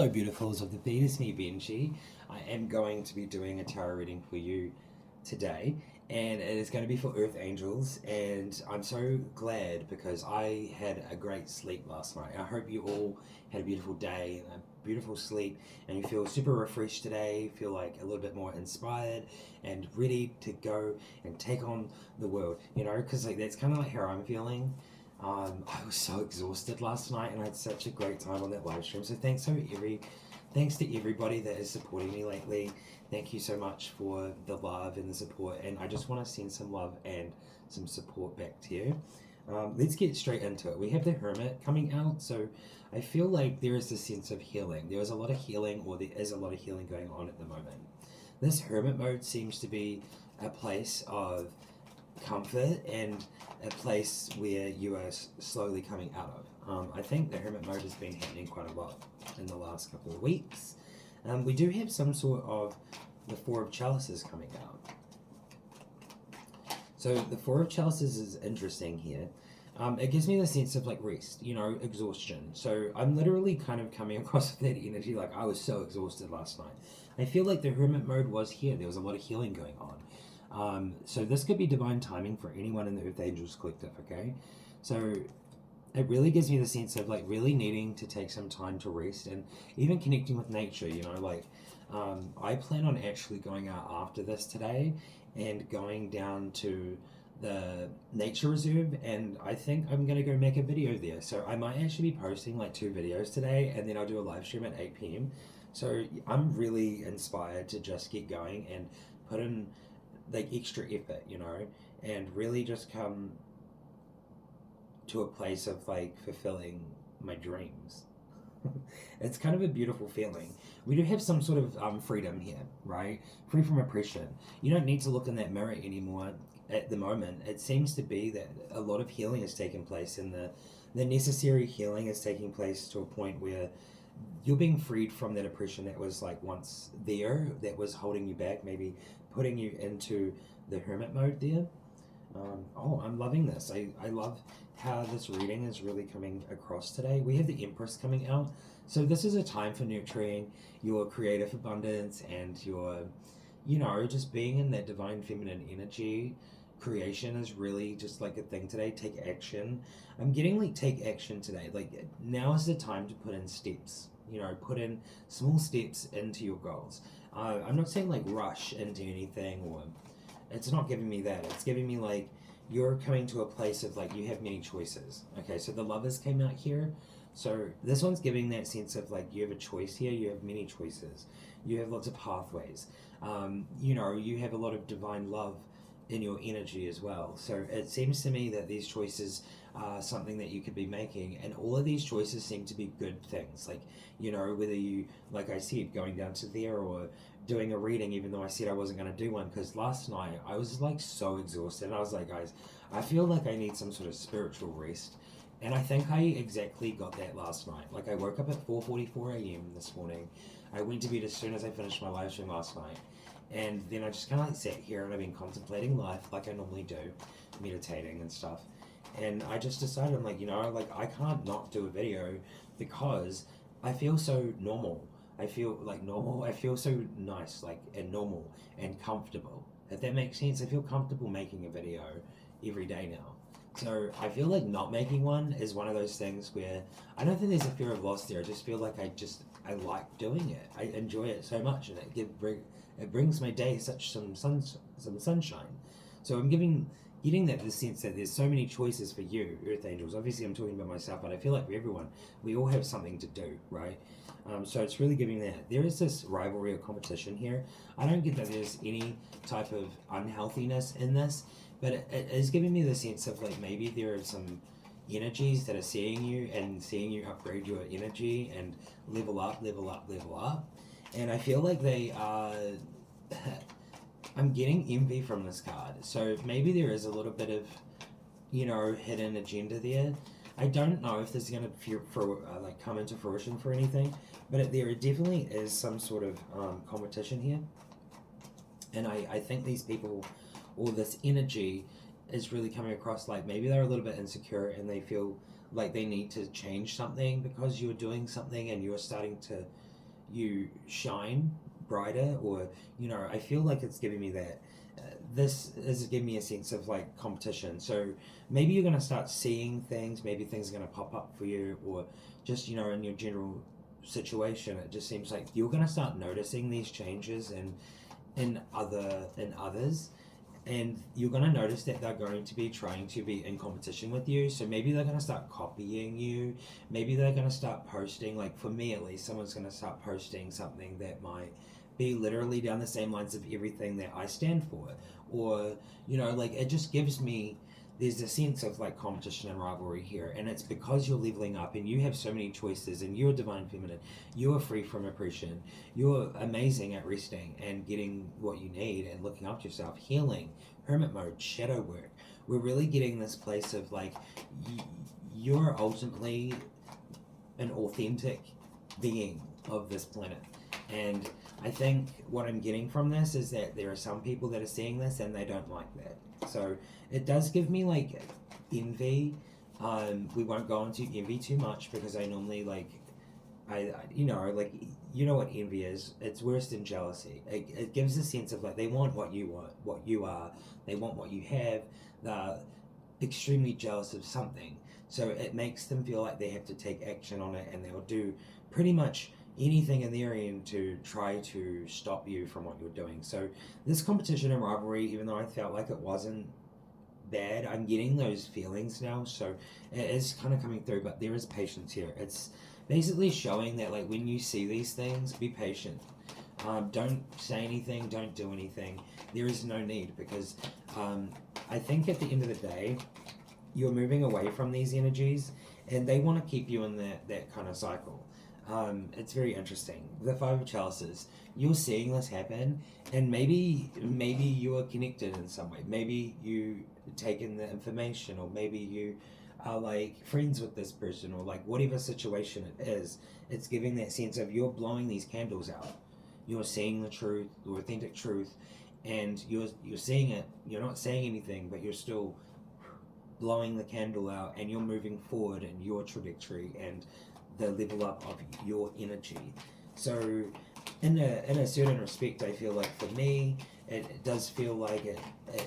Hello, beautifuls of the feed. It's me, Benji. I am going to be doing a tarot reading for you today, and it is going to be for Earth Angels. And I'm so glad because I had a great sleep last night. I hope you all had a beautiful day and a beautiful sleep, and you feel super refreshed today, feel like a little bit more inspired and ready to go and take on the world, because that's kind of like how I'm feeling. I was so exhausted last night, and I had such a great time on that live stream. So thanks to everybody that is supporting me lately. Thank you so much for the love and the support, and I just want to send some love and some support back to you. Let's get straight into it. We have the Hermit coming out, so I feel like there is this sense of healing. There is a lot of healing, or there is a lot of healing going on at the moment. This Hermit mode seems to be a place of comfort and a place where you are slowly coming out of. I think the Hermit mode has been happening quite a lot in the last couple of weeks. We do have some sort of the Four of Chalices coming out. So the Four of Chalices is interesting here. It gives me the sense of like rest, exhaustion. So I'm literally kind of coming across with that energy, like I was so exhausted last night. I feel like the Hermit mode was here. There was a lot of healing going on. So this could be divine timing for anyone in the Earth Angels Collective, okay? So it really gives me the sense of like really needing to take some time to rest and even connecting with nature, I plan on actually going out after this today and going down to the nature reserve, and I think I'm gonna go make a video there. So I might actually be posting like 2 videos today, and then I'll do a live stream at 8 p.m. So I'm really inspired to just get going and put in like extra effort, and really just come to a place of like fulfilling my dreams. It's kind of a beautiful feeling. We do have some sort of freedom here, right? Free from oppression. You don't need to look in that mirror anymore at the moment. It seems to be that a lot of healing has taken place, and the necessary healing is taking place to a point where you're being freed from that oppression that was like once there, that was holding you back, maybe putting you into the Hermit mode there. I'm loving this. I love how this reading is really coming across today. We have the Empress coming out. So this is a time for nurturing your creative abundance and your, just being in that divine feminine energy. Creation is really just like a thing today. Take action. I'm getting like take action today. Like now is the time to put in steps. Put in small steps into your goals. I'm not saying like rush into anything, or it's not giving me that. It's giving me like you're coming to a place of like you have many choices. Okay, so the Lovers came out here. So this one's giving that sense of like you have a choice here. You have many choices. You have lots of pathways. You have a lot of divine love in your energy as well. So it seems to me that these choices are something that you could be making, and all of these choices seem to be good things. Like, whether you, like I said, going down to there or doing a reading, even though I said I wasn't going to do one, because last night I was like so exhausted, and I was like, guys, I feel like I need some sort of spiritual rest. And I think I exactly got that last night. Like I woke up at 4:44 a.m. this morning. I went to bed as soon as I finished my live stream last night. And then I just kind of like sat here and I've been contemplating life like I normally do, meditating and stuff. And I just decided, I'm like, I can't not do a video because I feel so normal. I feel like normal. I feel so nice, like, and normal and comfortable. If that makes sense, I feel comfortable making a video every day now. So I feel like not making one is one of those things where I don't think there's a fear of loss there. I just feel like I like doing it. I enjoy it so much, and it brings my day some sunshine. So I'm getting that the sense that there's so many choices for you, Earth Angels. Obviously, I'm talking about myself, but I feel like for everyone, we all have something to do, right? So it's really giving that. There is this rivalry or competition here. I don't get that there's any type of unhealthiness in this, but it is giving me the sense of like maybe there are some energies that are seeing you upgrade your energy and level up. And I feel like they are. I'm getting envy from this card, so maybe there is a little bit of, hidden agenda there. I don't know if this is going to come into fruition for anything, but there definitely is some sort of competition here, and I think these people, or this energy, is really coming across like maybe they're a little bit insecure and they feel like they need to change something because you're doing something and you're starting to you shine brighter, or I feel like it's giving me that. This is giving me a sense of like competition. So maybe you're gonna start seeing things. Maybe things are gonna pop up for you, or just in your general situation, it just seems like you're gonna start noticing these changes in others, and you're going to notice that they're going to be trying to be in competition with you. So maybe they're going to start copying you. Maybe they're going to start posting, like for me at least, someone's going to start posting something that might be literally down the same lines of everything that I stand for. Or like it just gives me, there's a sense of like competition and rivalry here, and it's because you're leveling up and you have so many choices, and you're divine feminine, you are free from oppression, you're amazing at resting and getting what you need and looking after yourself, healing, hermit mode, shadow work. We're really getting this place of like you're ultimately an authentic being of this planet. And I think what I'm getting from this is that there are some people that are seeing this and they don't like that. So it does give me like envy. We won't go into envy too much because I normally like, like what envy is. It's worse than jealousy. It gives a sense of like they want what you want, what you are. They want what you have. They're extremely jealous of something. So it makes them feel like they have to take action on it, and they'll do pretty much anything in their end to try to stop you from what you're doing. So this competition and rivalry, even though I felt like it wasn't bad, I'm getting those feelings now. So it is kind of coming through, but there is patience here. It's basically showing that like when you see these things, be patient. Don't say anything, don't do anything. There is no need, because I think at the end of the day, you're moving away from these energies, and they want to keep you in that kind of cycle. It's very interesting. The Five of Chalices, you're seeing this happen, and maybe you are connected in some way. Maybe you take in the information, or maybe you are like friends with this person, or like whatever situation it is. It's giving that sense of you're blowing these candles out. You're seeing the truth, the authentic truth, and you're seeing it. You're not saying anything, but you're still blowing the candle out, and you're moving forward in your trajectory and the level up of your energy. So in a certain respect, I feel like for me, it does feel like it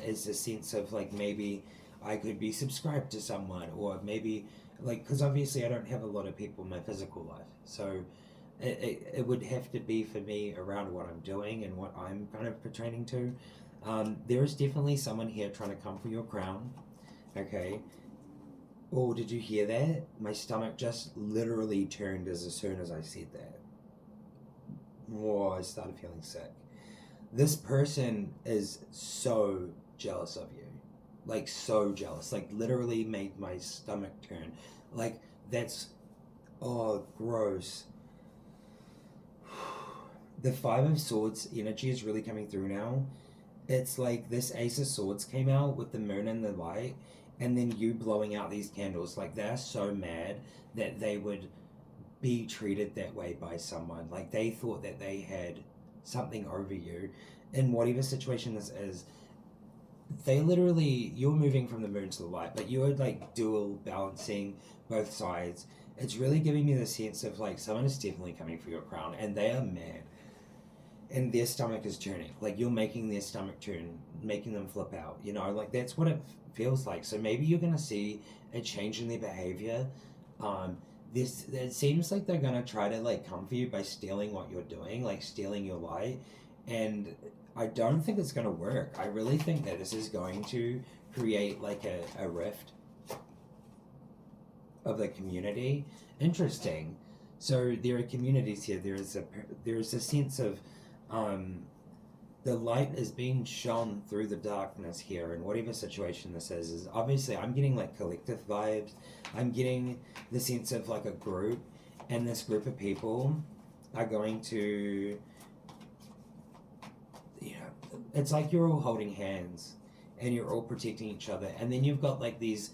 is a sense of like maybe I could be subscribed to someone, or maybe like, because obviously I don't have a lot of people in my physical life, so it would have to be for me around what I'm doing and what I'm kind of pertaining to. There is definitely someone here trying to come for your crown. Okay. Oh, did you hear that? My stomach just literally turned as soon as I said that. Oh, I started feeling sick. This person is so jealous of you. Like, so jealous. Like, literally made my stomach turn. Like, that's... Oh, gross. The Five of Swords energy is really coming through now. It's like this Ace of Swords came out with the moon and the light, and then you blowing out these candles. Like, they're so mad that they would be treated that way by someone. Like, they thought that they had something over you in whatever situation this is. They literally, you're moving from the moon to the light, but you're like dual balancing both sides. It's really giving me the sense of like someone is definitely coming for your crown, and they are mad, and their stomach is turning. Like, you're making their stomach turn, making them flip out. Like, that's what it feels like. So maybe you're gonna see a change in their behavior. It seems like they're gonna try to like come for you by stealing what you're doing, like stealing your light, and I don't think it's gonna work. I really think that this is going to create like a rift of the community. Interesting. So there are communities here. There's a sense of the light is being shone through the darkness here, and whatever situation this is obviously, I'm getting like collective vibes. I'm getting the sense of like a group, and this group of people are going to, it's like you're all holding hands and you're all protecting each other, and then you've got like these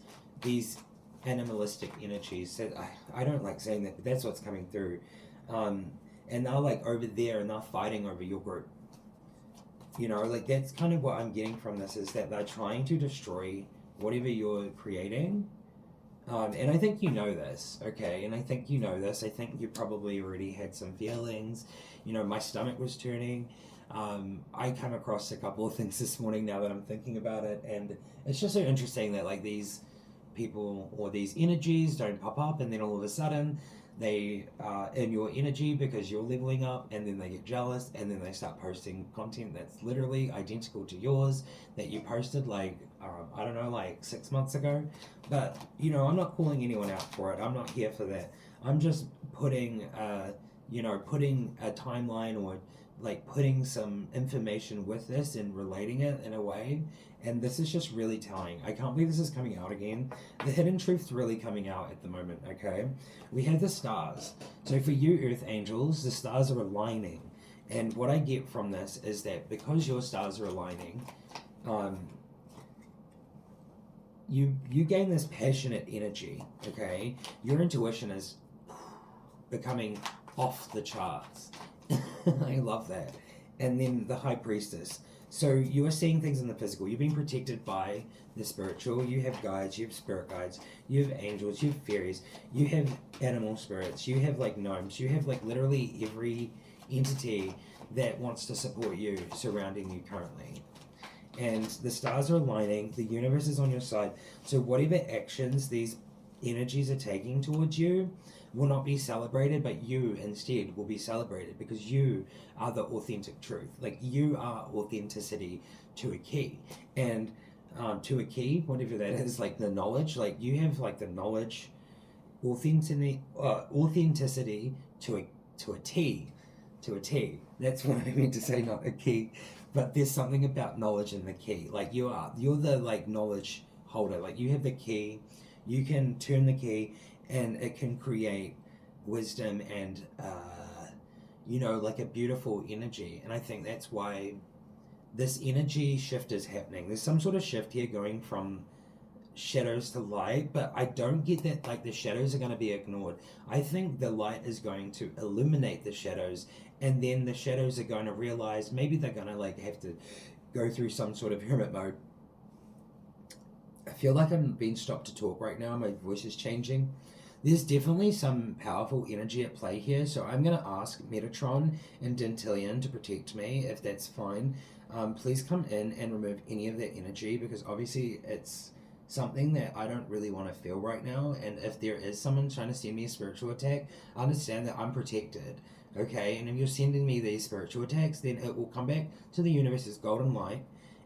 animalistic energies that I don't like saying that, but that's what's coming through, and they're like over there and they're fighting over your group. Like, that's kind of what I'm getting from this, is that they're trying to destroy whatever you're creating. And I think you know this, okay? And I think you know this. I think you probably already had some feelings. You know, my stomach was turning. I come across a couple of things this morning now that I'm thinking about it, and it's just so interesting that like these people or these energies don't pop up, and then all of a sudden they are in your energy because you're leveling up, and then they get jealous, and then they start posting content that's literally identical to yours that you posted like I don't know, like 6 months ago. But you know, I'm not calling anyone out for it. I'm not here for that. I'm just putting putting a timeline or like putting some information with this and relating it in a way. And this is just really telling. I can't believe this is coming out again. The hidden truth's really coming out at the moment, okay? We have the stars. So for you earth angels, the stars are aligning. And what I get from this is that because your stars are aligning, you gain this passionate energy, okay? Your intuition is becoming off the charts. I love that. And then the high priestess. So you are seeing things in the physical. You've been protected by the spiritual. You have guides, you have spirit guides, you have angels, you have fairies, you have animal spirits, you have like gnomes, you have like literally every entity that wants to support you surrounding you currently. And the stars are aligning, the universe is on your side. So whatever actions these energies are taking towards you will not be celebrated, but you instead will be celebrated because you are the authentic truth. Like you are authenticity to a key. And to a key, whatever that is, like the knowledge, like you have like the knowledge, authenticity to a T. To a T. That's what I meant to say, not a key. But there's something about knowledge in the key. Like you're the like knowledge holder. Like you have the key, you can turn the key, and it can create wisdom and like a beautiful energy. And I think that's why this energy shift is happening. There's some sort of shift here going from shadows to light, but I don't get that like the shadows are going to be ignored. I think the light is going to illuminate the shadows, and then the shadows are going to realize maybe they're going to like have to go through some sort of hermit mode. I feel like I'm being stopped to talk right now. My voice is changing. There's definitely some powerful energy at play here, so I'm going to ask Metatron and Dentillion to protect me, if that's fine. Please come in and remove any of that energy, because obviously it's something that I don't really want to feel right now, and if there is someone trying to send me a spiritual attack, understand that I'm protected, okay? And if you're sending me these spiritual attacks, then it will come back to the universe's golden light,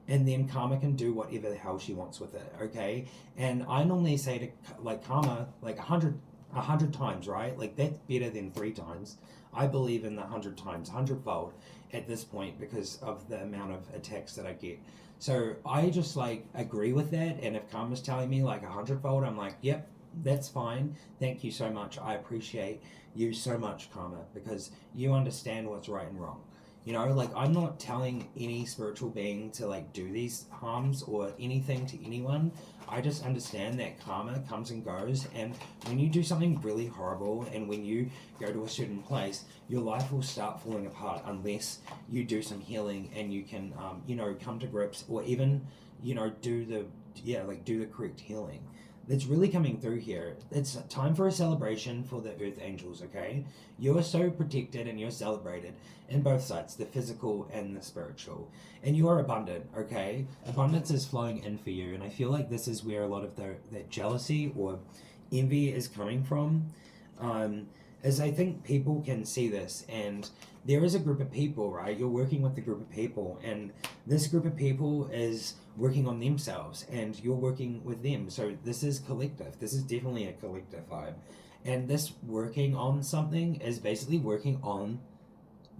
and then Karma can do whatever the hell she wants with it, okay? And I normally say to like Karma like 100 times, right? Like that's better than 3 times. I believe in the 100 times, 100-fold at this point because of the amount of attacks that I get. So I just like agree with that, and if Karma's telling me like 100-fold, I'm like, yep, that's fine. Thank you so much. I appreciate you so much, Karma, because you understand what's right and wrong. You know, like I'm not telling any spiritual being to like do these harms or anything to anyone. I just understand that karma comes and goes, and when you do something really horrible and when you go to a certain place, your life will start falling apart unless you do some healing and you can, come to grips or even, do the correct healing. That's really coming through here. It's time for a celebration for the Earth Angels, okay? You are so protected and you're celebrated in both sides, the physical and the spiritual. And you are abundant, okay? Abundance is flowing in for you, and I feel like this is where a lot of that jealousy or envy is coming from. Is I think people can see this, and there is a group of people, right? You're working with a group of people, and this group of people is working on themselves, and you're working with them. So this is collective. This is definitely a collective vibe. And this working on something is basically working on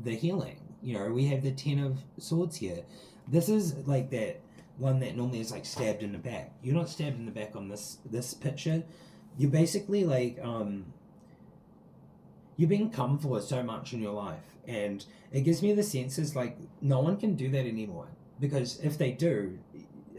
the healing. We have the 10 of Swords here. This is like that one that normally is like stabbed in the back. You're not stabbed in the back on this picture. You're basically like you're being come for so much in your life, and it gives me the sense is like no one can do that anymore, because if they do,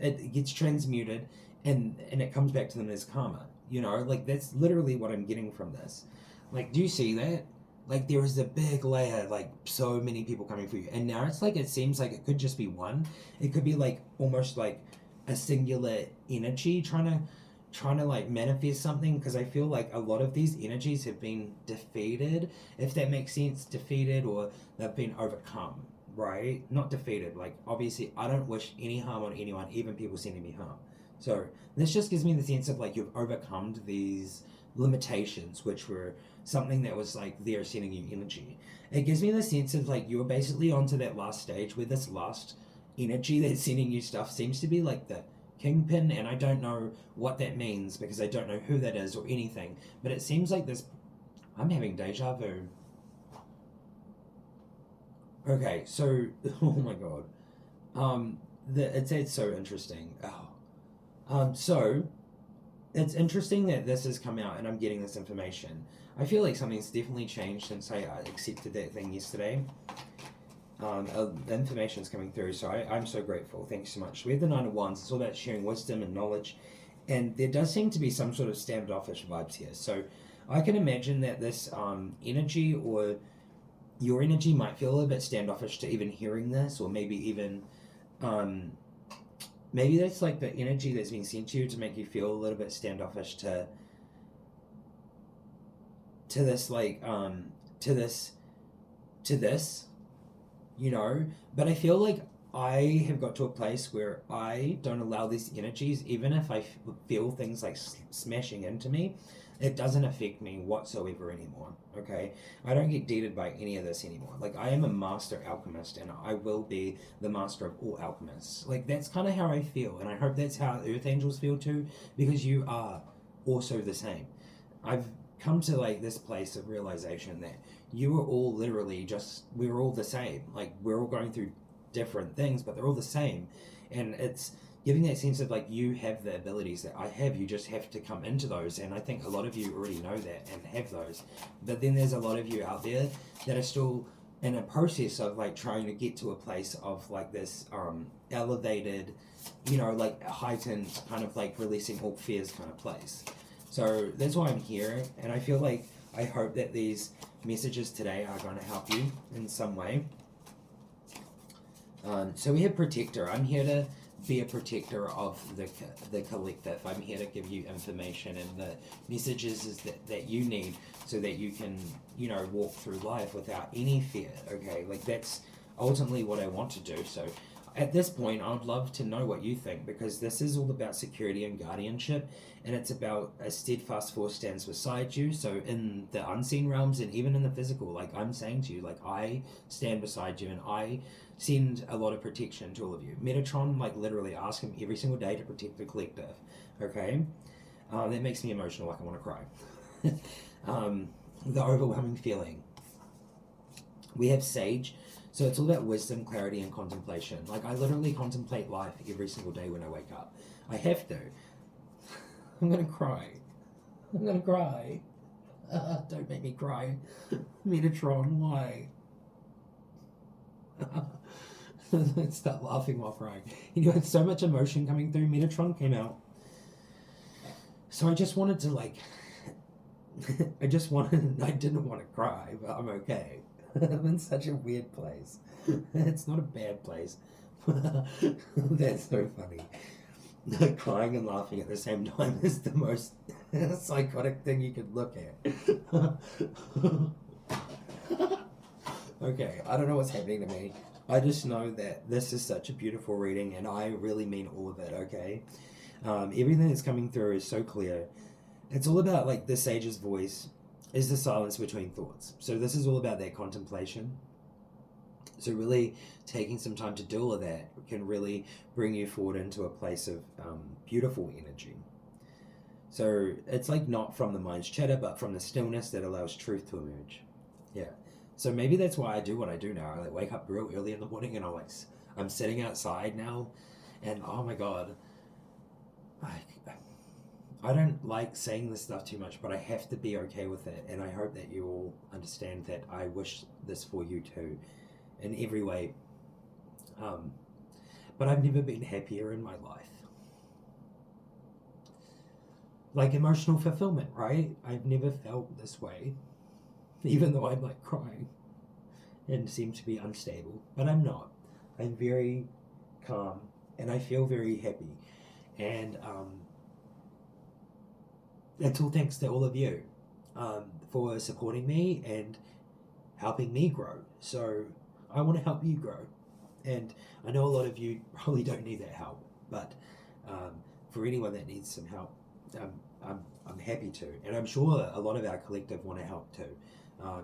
it gets transmuted and it comes back to them as karma. Like that's literally what I'm getting from this. Like, do you see that? Like there is a big layer, like so many people coming for you, and now it's like it seems like it could just be one. It could be like almost like a singular energy trying trying to like manifest something, because I feel like a lot of these energies have been defeated, if that makes sense. Defeated, or they've been overcome, right? Not defeated. Like, obviously, I don't wish any harm on anyone, even people sending me harm. So this just gives me the sense of like you've overcome these limitations, which were something that was like there sending you energy. It gives me the sense of like you're basically onto that last stage where this last energy that's sending you stuff seems to be like the kingpin, and I don't know what that means because I don't know who that is or anything, but it seems like this. I'm having deja vu. Okay, so oh my god, it's so interesting. So it's interesting that this has come out and I'm getting this information. I feel like something's definitely changed since I accepted that thing yesterday. The information's coming through, so I'm so grateful. Thanks so much. We have the Nine of Wands. It's all about sharing wisdom and knowledge, and there does seem to be some sort of standoffish vibes here. So I can imagine that this energy, or your energy, might feel a little bit standoffish to even hearing this, or maybe even maybe that's like the energy that's being sent to you to make you feel a little bit standoffish to this, like to this, you know. But I feel like I have got to a place where I don't allow these energies, even if I feel things like smashing into me, it doesn't affect me whatsoever anymore. Okay, I don't get dated by any of this anymore. Like, I am a master alchemist, and I will be the master of all alchemists. Like, that's kind of how I feel, and I hope that's how earth angels feel too, because you are also the same. I've come to like this place of realization that you are all literally just, we're all the same. Like, we're all going through different things, but they're all the same. And it's giving that sense of like you have the abilities that I have, you just have to come into those. And I think a lot of you already know that and have those, but then there's a lot of you out there that are still in a process of like trying to get to a place of like this elevated, you know, like heightened kind of like releasing all fears kind of place. So that's why I'm here, and I feel like I hope that these messages today are going to help you in some way. So we have protector. I'm here to be a protector of the collective. I'm here to give you information and the messages is that you need, so that you can, you know, walk through life without any fear. Okay, like that's ultimately what I want to do. So at this point, I'd love to know what you think, because this is all about security and guardianship, and it's about a steadfast force stands beside you. So in the unseen realms and even in the physical, like I'm saying to you, like I stand beside you and I send a lot of protection to all of you. Metatron, like literally ask him every single day to protect the collective. Okay, that makes me emotional, like I want to cry. The overwhelming feeling. We have Sage. So it's all about wisdom, clarity, and contemplation. Like, I literally contemplate life every single day when I wake up. I have to. I'm gonna cry. I'm gonna cry. Don't make me cry. Metatron, why? Start laughing while crying. You know, it's so much emotion coming through. Metatron came out. So I just wanted to, like... I didn't want to cry, but I'm okay. I'm in such a weird place. It's not a bad place. That's so funny. Crying and laughing at the same time is the most psychotic thing you could look at. Okay, I don't know what's happening to me. I just know that this is such a beautiful reading, and I really mean all of it, okay? Everything that's coming through is so clear. It's all about, like, the sage's voice is the silence between thoughts. So this is all about that contemplation. So really taking some time to do all of that can really bring you forward into a place of beautiful energy. So it's like not from the mind's chatter, but from the stillness that allows truth to emerge. Yeah. So maybe that's why I do what I do now. I like wake up real early in the morning and I'm sitting outside now, and oh my god, I don't like saying this stuff too much, but I have to be okay with it, and I hope that you all understand that I wish this for you too, in every way. But I've never been happier in my life. Like emotional fulfillment, right? I've never felt this way, even though I'm like crying and seem to be unstable, but I'm not. I'm very calm, and I feel very happy, and it's all thanks to all of you for supporting me and helping me grow. So I want to help you grow. And I know a lot of you probably don't need that help, but for anyone that needs some help, um, I'm happy to. And I'm sure a lot of our collective want to help too.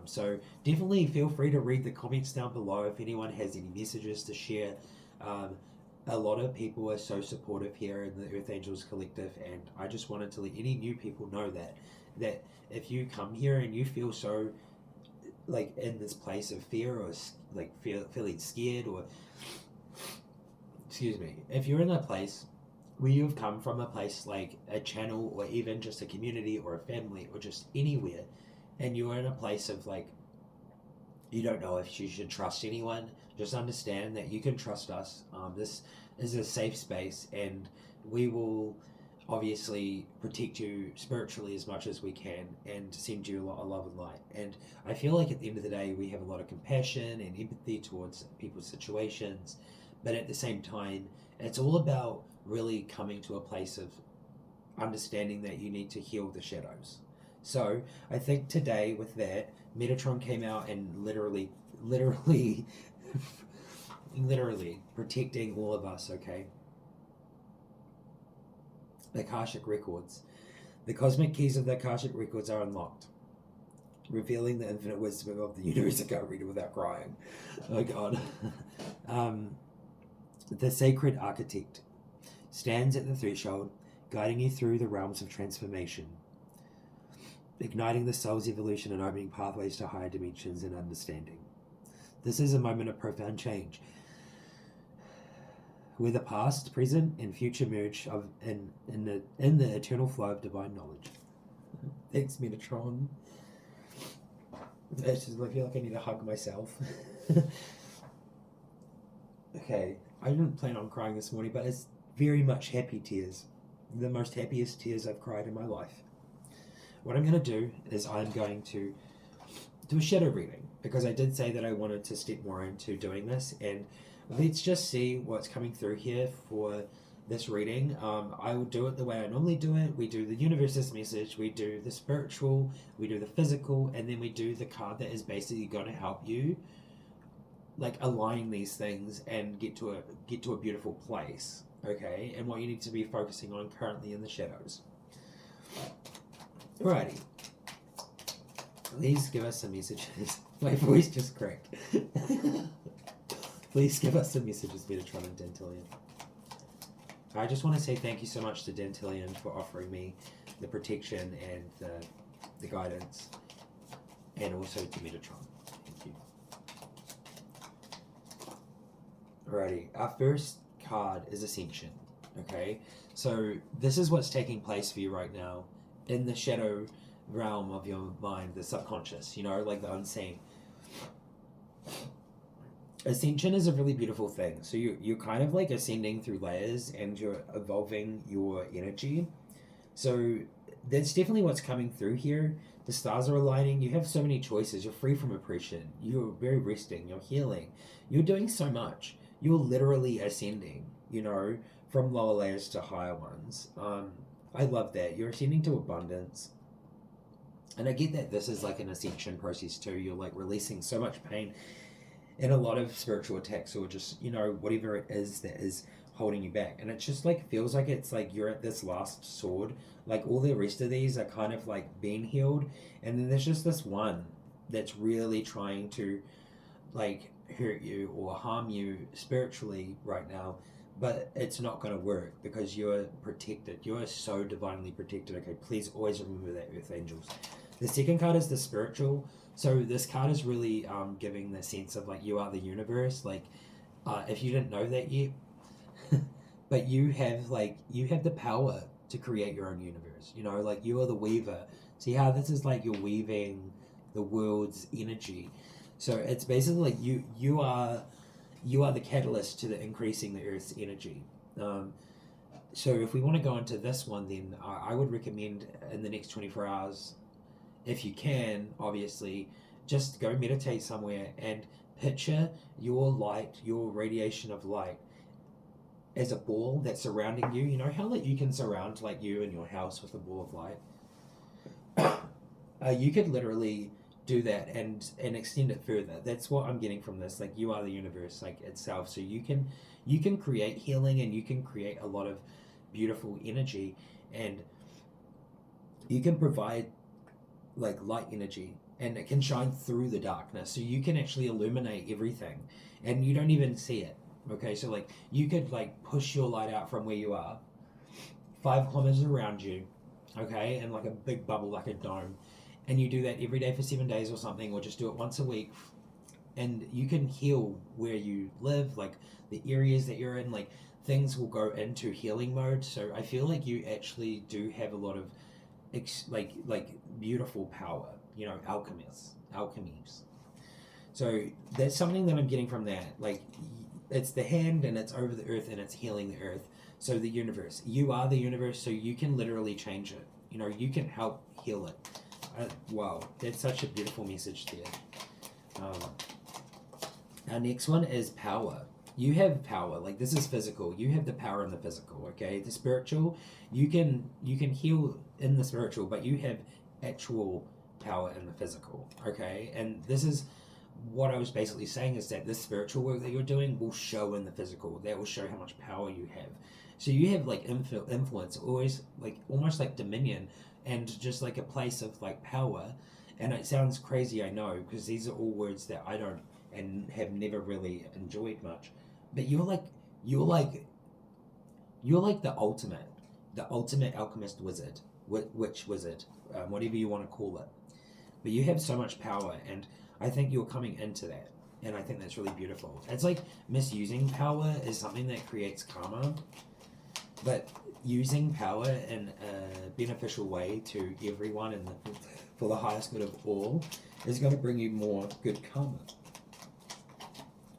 So definitely feel free to read the comments down below if anyone has any messages to share. Um, a lot of people are so supportive here in the Earth Angels Collective, and I just wanted to let any new people know that if you come here and you feel so like in this place of fear or like feeling scared or excuse me, if you're in a place where you've come from a place like a channel or even just a community or a family or just anywhere, and you're in a place of like you don't know if you should trust anyone, just understand that you can trust us. This is a safe space, and we will obviously protect you spiritually as much as we can and send you a lot of love and light. And I feel like at the end of the day, we have a lot of compassion and empathy towards people's situations, but at the same time, it's all about really coming to a place of understanding that you need to heal the shadows. So I think today with that, Metatron came out and literally, literally protecting all of us, okay? The Akashic Records. The cosmic keys of the Akashic Records are unlocked, revealing the infinite wisdom of the universe. I can't read it without crying. Oh God. The Sacred Architect stands at the threshold, guiding you through the realms of transformation, igniting the soul's evolution and opening pathways to higher dimensions and understanding. This is a moment of profound change, where the past, present, and future merge in the eternal flow of divine knowledge. Thanks, Metatron. I feel like I need to hug myself. Okay, I didn't plan on crying this morning, but it's very much happy tears. The most happiest tears I've cried in my life. What I'm going to do is I'm going to do a shadow reading, because I did say that I wanted to step more into doing this, and let's just see what's coming through here for this reading. I will do it the way I normally do it. We do the universe's message, we do the spiritual, we do the physical, and then we do the card that is basically going to help you like align these things and get to a beautiful place, okay? And what you need to be focusing on currently in the shadows. Alrighty. Please give us some messages. My voice just cracked. Please give us some messages, Metatron and Dantillion. I just want to say thank you so much to Dantillion for offering me the protection and the guidance, and also to Metatron. Thank you. Alrighty, our first card is Ascension. Okay, so this is what's taking place for you right now in the shadow realm of your mind, the subconscious, you know, like the unseen. Ascension is a really beautiful thing. So you're kind of like ascending through layers and you're evolving your energy. So that's definitely what's coming through here. The stars are aligning. You have so many choices. You're free from oppression. You're very resting. You're healing. You're doing so much. You're literally ascending, you know, from lower layers to higher ones. I love that. You're ascending to abundance. And I get that this is like an ascension process too. You're like releasing so much pain and a lot of spiritual attacks, or just, you know, whatever it is that is holding you back. And it just like feels like it's like you're at this last sword. Like all the rest of these are kind of like being healed. And then there's just this one that's really trying to like hurt you or harm you spiritually right now, but it's not going to work because you're protected. You're so divinely protected. Okay, please always remember that, Earth Angels. The second card is the spiritual. So this card is really giving the sense of like you are the universe. Like if you didn't know that yet, but you have the power to create your own universe. You know, like you are the weaver. See how this is like you're weaving the world's energy. So it's basically like you are the catalyst to the increasing the Earth's energy. So if we want to go into this one, then I would recommend in the next 24 hours, if you can, obviously, just go meditate somewhere and picture your light, your radiation of light, as a ball that's surrounding you. You know how like you can surround like you and your house with a ball of light? You could literally do that and extend it further. That's what I'm getting from this. Like, you are the universe, like, itself. So you can create healing, and you can create a lot of beautiful energy, and you can provide like light energy, and it can shine through the darkness, so you can actually illuminate everything and you don't even see it. Okay, so like you could like push your light out from where you are 5 kilometers around you, okay, and like a big bubble, like a dome, and you do that every day for 7 days or something, or just do it once a week, and you can heal where you live, like the areas that you're in, like things will go into healing mode. So I feel like you actually do have a lot of like beautiful power, alchemies. So that's something that I'm getting from that. Like, it's the hand, and it's over the earth, and it's healing the earth. So the universe, you are the universe, so you can literally change it. You can help heal it. Wow, that's such a beautiful message there. Our next one is power. You have power. Like, this is physical. You have the power in the physical. Okay, the spiritual, you can heal in the spiritual, but you have actual power in the physical. Okay, and this is what I was basically saying, is that this spiritual work that you're doing will show in the physical. That will show how much power you have. So you have like influence, always, like almost like dominion, and just like a place of like power. And it sounds crazy, I know, because these are all words that I don't and have never really enjoyed much. But you're like the ultimate alchemist wizard, witch wizard, whatever you want to call it. But you have so much power, and I think you're coming into that, and I think that's really beautiful. It's like misusing power is something that creates karma, but using power in a beneficial way to everyone and for the highest good of all is going to bring you more good karma.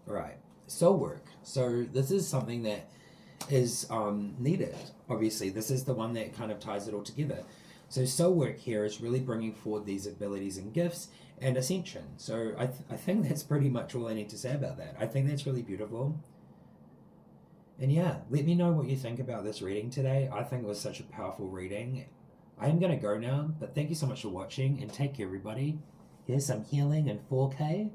Right. Soul work. So this is something that is needed. Obviously, this is the one that kind of ties it all together. So soul work here is really bringing forward these abilities and gifts and ascension. So I think that's pretty much all I need to say about that. I think that's really beautiful. And yeah, let me know what you think about this reading today. I think it was such a powerful reading. I'm going to go now, but thank you so much for watching, and take care, everybody. Here's some healing in 4K.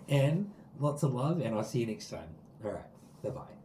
And lots of love, and I'll see you next time. All right, bye-bye.